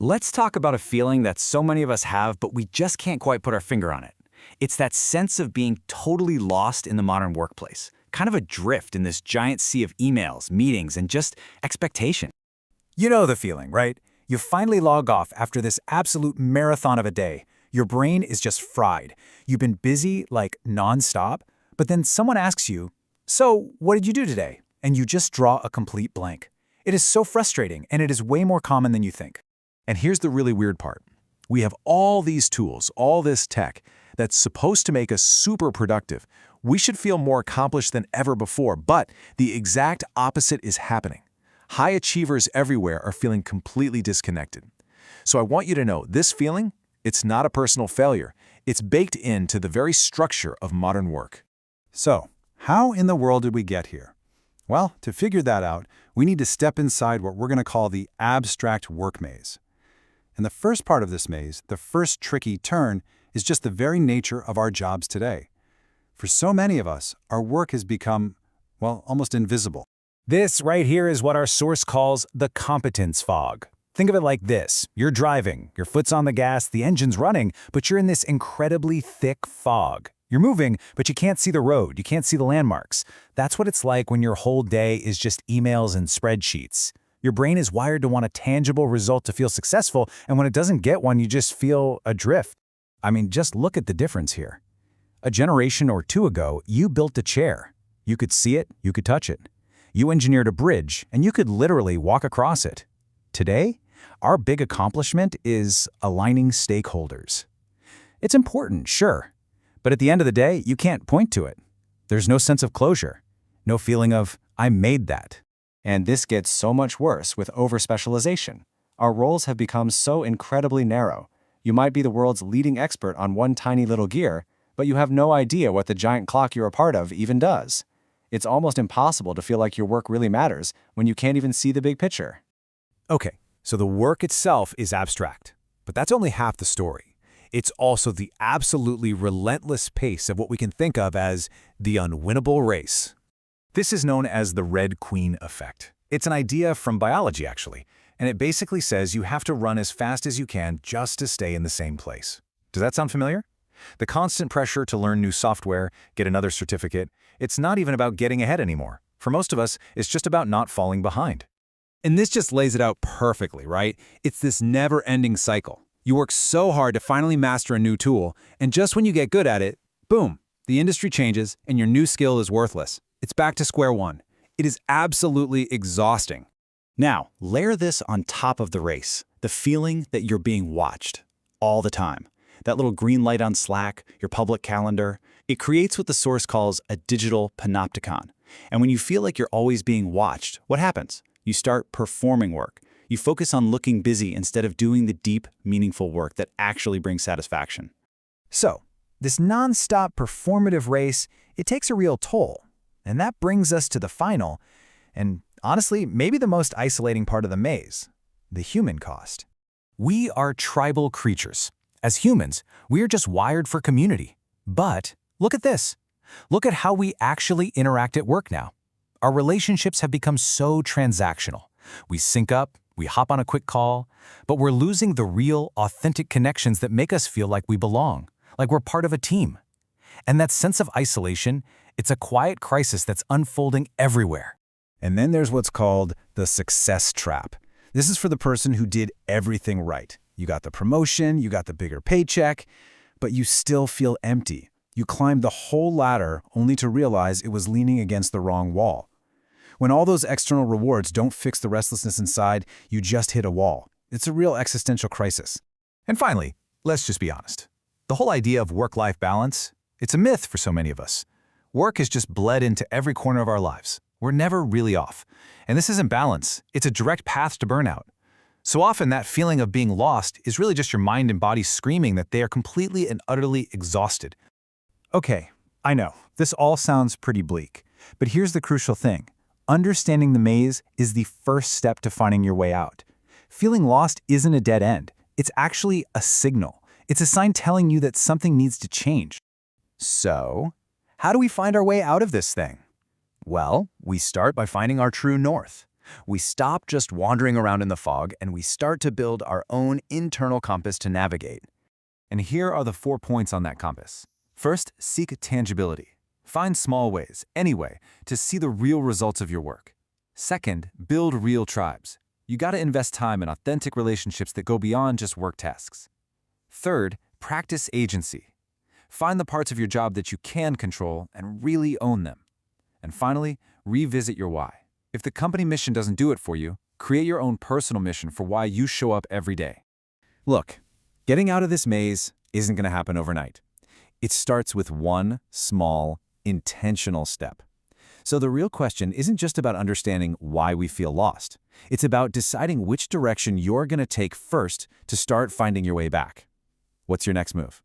Let's talk about a feeling that so many of us have, but we just can't quite put our finger on it. It's that sense of being totally lost in the modern workplace, kind of adrift in this giant sea of emails, meetings, and just expectation. You know the feeling, right? You finally log off after this absolute marathon of a day. Your brain is just fried. You've been busy, like nonstop, but then someone asks you, "So, what did you do today?" And you just draw a complete blank. It is so frustrating, and it is way more common than you think. And here's the really weird part. We have all these tools, all this tech, that's supposed to make us super productive. We should feel more accomplished than ever before, but the exact opposite is happening. High achievers everywhere are feeling completely disconnected. So I want you to know this feeling, it's not a personal failure. It's baked into the very structure of modern work. So, how in the world did we get here? Well, to figure that out, we need to step inside what we're going to call the abstract work maze. And the first part of this maze, the first tricky turn, is just the very nature of our jobs today. For so many of us, our work has become, well, almost invisible. This right here is what our source calls the competence fog. Think of it like this. You're driving, your foot's on the gas, the engine's running, but you're in this incredibly thick fog. You're moving, but you can't see the road, you can't see the landmarks. That's what it's like when your whole day is just emails and spreadsheets. Your brain is wired to want a tangible result to feel successful, and when it doesn't get one, you just feel adrift. I mean, just look at the difference here. A generation or two ago, you built a chair. You could see it, you could touch it. You engineered a bridge, and you could literally walk across it. Today, our big accomplishment is aligning stakeholders. It's important, sure, but at the end of the day, you can't point to it. There's no sense of closure, no feeling of, I made that. And this gets so much worse with overspecialization. Our roles have become so incredibly narrow. You might be the world's leading expert on one tiny little gear, but you have no idea what the giant clock you're a part of even does. It's almost impossible to feel like your work really matters when you can't even see the big picture. Okay, so the work itself is abstract, but that's only half the story. It's also the absolutely relentless pace of what we can think of as the unwinnable race. This is known as the Red Queen effect. It's an idea from biology, actually, and it basically says you have to run as fast as you can just to stay in the same place. Does that sound familiar? The constant pressure to learn new software, get another certificate, it's not even about getting ahead anymore. For most of us, it's just about not falling behind. And this just lays it out perfectly, right? It's this never-ending cycle. You work so hard to finally master a new tool, and just when you get good at it, boom, the industry changes and your new skill is worthless. It's back to square one. It is absolutely exhausting. Now, layer this on top of the race, the feeling that you're being watched all the time. That little green light on Slack, your public calendar, it creates what the source calls a digital panopticon. And when you feel like you're always being watched, what happens? You start performing work. You focus on looking busy instead of doing the deep, meaningful work that actually brings satisfaction. So, this non-stop performative race, it takes a real toll. And that brings us to the final, and honestly, maybe the most isolating part of the maze, the human cost. We are tribal creatures. As humans, we are just wired for community. But look at this. Look at how we actually interact at work now. Our relationships have become so transactional. We sync up, we hop on a quick call, but we're losing the real, authentic connections that make us feel like we belong, like we're part of a team. And that sense of isolation, it's a quiet crisis that's unfolding everywhere. And then there's what's called the success trap. This is for the person who did everything right. You got the promotion, you got the bigger paycheck, but you still feel empty. You climbed the whole ladder only to realize it was leaning against the wrong wall. When all those external rewards don't fix the restlessness inside, you just hit a wall. It's a real existential crisis. And finally, let's just be honest. The whole idea of work-life balance, it's a myth for so many of us. Work is just bled into every corner of our lives. We're never really off. And this isn't balance. It's a direct path to burnout. So often that feeling of being lost is really just your mind and body screaming that they are completely and utterly exhausted. Okay, I know, this all sounds pretty bleak, but here's the crucial thing. Understanding the maze is the first step to finding your way out. Feeling lost isn't a dead end. It's actually a signal. It's a sign telling you that something needs to change. So, how do we find our way out of this thing? Well, we start by finding our true north. We stop just wandering around in the fog and we start to build our own internal compass to navigate. And here are the 4 points on that compass. First, seek tangibility. Find small ways, anyway, to see the real results of your work. Second, build real tribes. You gotta invest time in authentic relationships that go beyond just work tasks. Third, practice agency. Find the parts of your job that you can control and really own them. And finally, revisit your why. If the company mission doesn't do it for you, create your own personal mission for why you show up every day. Look, getting out of this maze isn't going to happen overnight. It starts with one small, intentional step. So the real question isn't just about understanding why we feel lost. It's about deciding which direction you're going to take first to start finding your way back. What's your next move?